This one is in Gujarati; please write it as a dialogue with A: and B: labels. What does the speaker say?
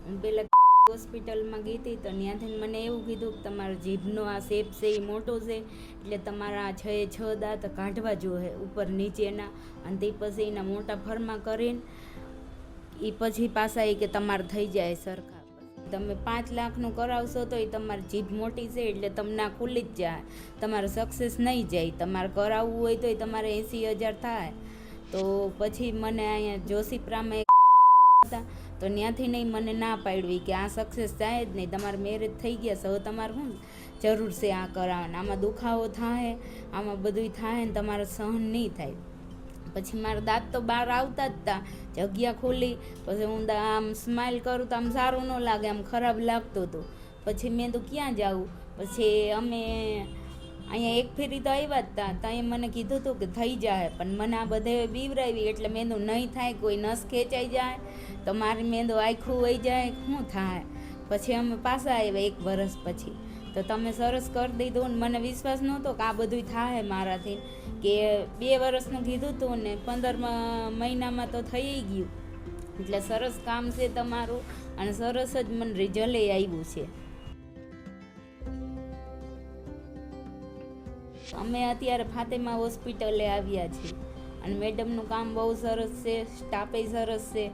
A: હું પેલા હોસ્પિટલમાં ગઈ હતી તો ત્યાંથી મને એવું કીધું કે તમારા જીભનો આ શેપ છે એ મોટો છે, એટલે તમારા 6 દાંત કાઢવા જોઈએ ઉપર નીચેના, અને તે પછી એના મોટા ફરમા કરીને એ પછી પાછા કે તમારે થઈ જાય સરખા. તમે 5 લાખનું કરાવશો તો એ તમારી જીભ મોટી છે એટલે તમને આ ખુલી જ જાય, તમારે સક્સેસ નહીં જાય. તમારે કરાવવું હોય તો તમારે 80,000 થાય. તો પછી મને અહીંયા જોશીપરામાં હતા તો ત્યાંથી નહીં મને ના પાડવી કે આ સક્સેસ થાય જ નહીં, તમારે મેરેજ થઈ ગયા છે, હવે તમારે શું જરૂર છે આ કરાવવાની, આમાં દુખાવો થાય, આમાં બધું થાય ને તમારે સહન નહીં થાય. પછી મારા દાંત તો બહાર આવતા જ હતા, જગ્યા ખોલી, પછી હું આમ સ્માઇલ કરું તો આમ સારું ન લાગે, આમ ખરાબ લાગતું હતું. પછી મેં તો ક્યાં જાઉં, પછી અમે અહીંયા એક ફેરી તો આવ્યા જ હતા, ત્યાં મને કીધું હતું કે થઈ જાય, પણ મને આ બધે બીવરાવી એટલે મેં તો નહીં થાય, કોઈ નસ ખેંચાઈ જાય તો મારી મેંદો આખું વહી જાય, શું થાય. પછી અમે પાછા આવ્યા 1 વર્ષ પછી. તો તમે સરસ કરી દીધું ને મને વિશ્વાસ નહોતો કે આ બધું થાય મારાથી, કે 2 વર્ષનું કીધું હતું ને 15 મહિનામાં તો થઈ ગયું. એટલે સરસ કામ છે તમારું, અને સરસ જ મને રિઝલ્ટ આવ્યું છે. અમે અત્યારે ફાતેમા હોસ્પિટલે આવ્યા છીએ, અને મેડમનું કામ બહુ સરસ છે, સ્ટાફે સરસ છે,